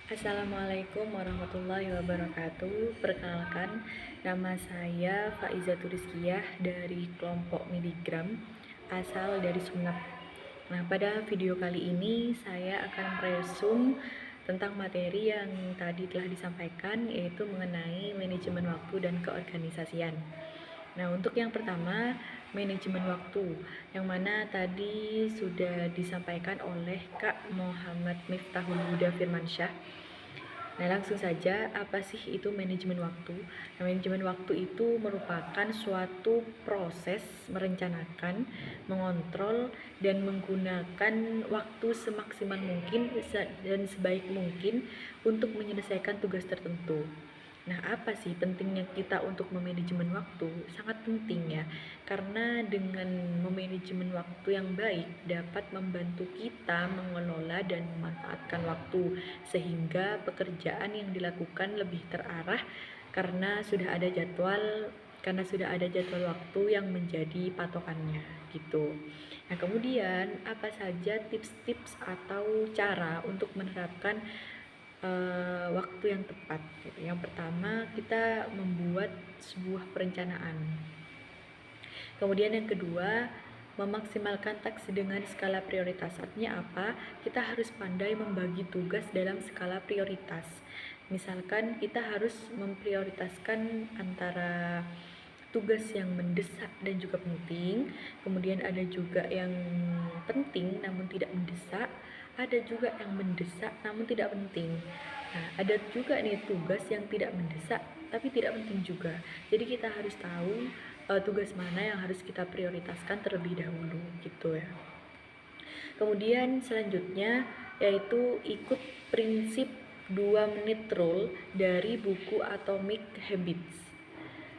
Assalamualaikum warahmatullahi wabarakatuh. Perkenalkan, nama saya Faiza Turiskiyah dari kelompok Miligram, asal dari Sumeneb. Nah, pada video kali ini saya akan meresum tentang materi yang tadi telah disampaikan, yaitu mengenai manajemen waktu dan keorganisasian. Nah, untuk yang pertama, manajemen waktu, yang mana tadi sudah disampaikan oleh Kak Muhammad Miftahul Huda Firmansyah. Nah, langsung saja, apa sih itu manajemen waktu? Nah, manajemen waktu itu merupakan suatu proses merencanakan, mengontrol, dan menggunakan waktu semaksimal mungkin dan sebaik mungkin untuk menyelesaikan tugas tertentu. Nah, apa sih pentingnya kita untuk memanajemen waktu? Sangat penting ya, karena dengan memanajemen waktu yang baik dapat membantu kita mengelola dan memanfaatkan waktu sehingga pekerjaan yang dilakukan lebih terarah karena sudah ada jadwal waktu yang menjadi patokannya gitu. Nah, kemudian apa saja tips-tips atau cara untuk menerapkan waktu yang tepat gitu. Yang pertama, kita membuat sebuah perencanaan. Kemudian yang kedua, memaksimalkan task dengan skala prioritas. Artinya apa? Kita harus pandai membagi tugas dalam skala prioritas. Misalkan kita harus memprioritaskan antara tugas yang mendesak dan juga penting, kemudian ada juga yang penting namun tidak mendesak, ada juga yang mendesak namun tidak penting. Nah, ada juga nih tugas yang tidak mendesak tapi tidak penting juga. Jadi kita harus tahu tugas mana yang harus kita prioritaskan terlebih dahulu gitu ya. Kemudian selanjutnya yaitu ikut prinsip 2 menit rule dari buku Atomic Habits.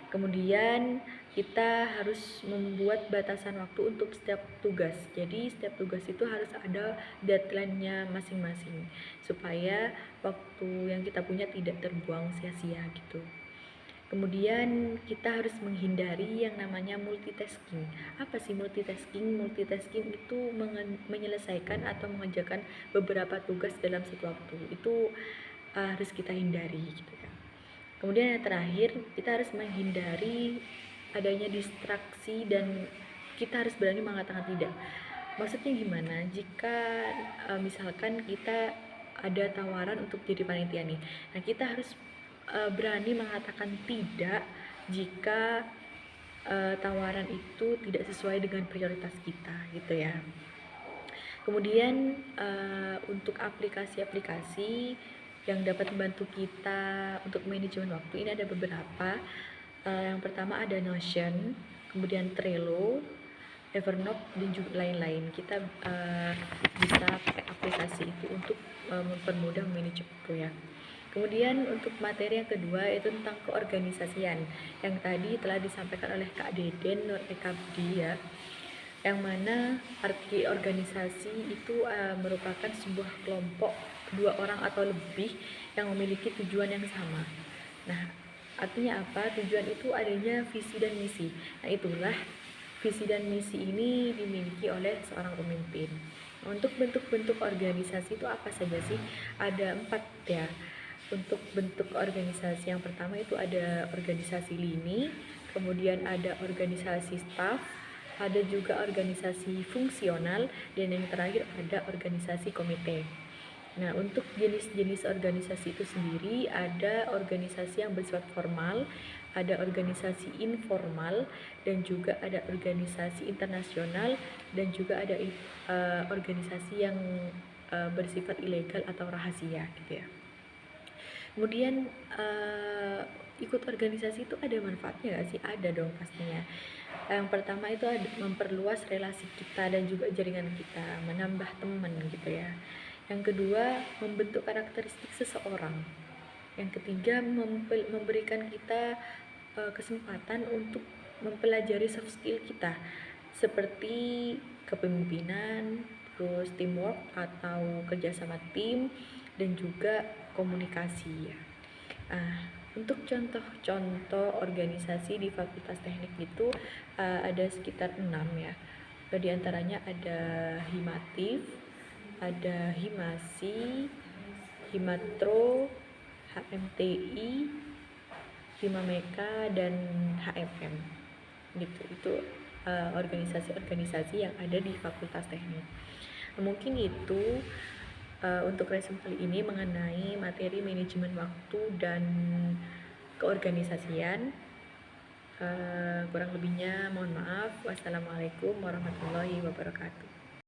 Kemudian kita harus membuat batasan waktu untuk setiap tugas. Jadi setiap tugas itu harus ada deadline-nya masing-masing supaya waktu yang kita punya tidak terbuang sia-sia gitu. Kemudian kita harus menghindari yang namanya multitasking. Apa sih multitasking? Multitasking itu menyelesaikan atau mengerjakan beberapa tugas dalam satu waktu. Itu harus kita hindari gitu ya. Kemudian yang terakhir, kita harus menghindari adanya distraksi dan kita harus berani mengatakan tidak. Maksudnya gimana? Jika misalkan kita ada tawaran untuk jadi panitia nih, nah kita harus berani mengatakan tidak jika tawaran itu tidak sesuai dengan prioritas kita gitu ya. Kemudian untuk aplikasi-aplikasi yang dapat membantu kita untuk manajemen waktu ini ada beberapa. Yang pertama ada Notion, kemudian Trello, Evernote, dan juga lain-lain. Kita bisa pakai aplikasi itu untuk mempermudah manage waktu ya. Kemudian untuk materi yang kedua yaitu tentang keorganisasian yang tadi telah disampaikan oleh Kak Deden Nur Ekabdi ya, yang mana arti organisasi itu merupakan sebuah kelompok 2 orang atau lebih yang memiliki tujuan yang sama. Nah, artinya apa? Tujuan itu adanya visi dan misi. Nah, itulah visi dan misi ini dimiliki oleh seorang pemimpin. Untuk bentuk-bentuk organisasi itu apa saja sih? Ada 4 ya. Untuk bentuk organisasi yang pertama itu ada organisasi lini, kemudian ada organisasi staff, ada juga organisasi fungsional, dan yang terakhir ada organisasi komite. Nah, untuk jenis-jenis organisasi itu sendiri ada organisasi yang bersifat formal, ada organisasi informal, dan juga ada organisasi internasional, dan juga ada organisasi yang bersifat ilegal atau rahasia gitu ya. Kemudian ikut organisasi itu ada manfaatnya gak sih? Ada dong pastinya. Yang pertama itu memperluas relasi kita dan juga jaringan kita, menambah teman gitu ya. Yang kedua, membentuk karakteristik seseorang. Yang ketiga, memberikan kita kesempatan untuk mempelajari soft skill kita seperti kepemimpinan, terus teamwork atau kerjasama tim, dan juga komunikasi ya. Untuk contoh-contoh organisasi di Fakultas Teknik itu ada sekitar 6 ya. Di antaranya ada Himatif, ada Himasi, Himatro, HMTI, Himameka, dan HMM gitu. Itu organisasi-organisasi yang ada di Fakultas Teknik. Mungkin itu untuk resume kali ini mengenai materi manajemen waktu dan keorganisasian. Kurang lebihnya mohon maaf. Wassalamualaikum warahmatullahi wabarakatuh.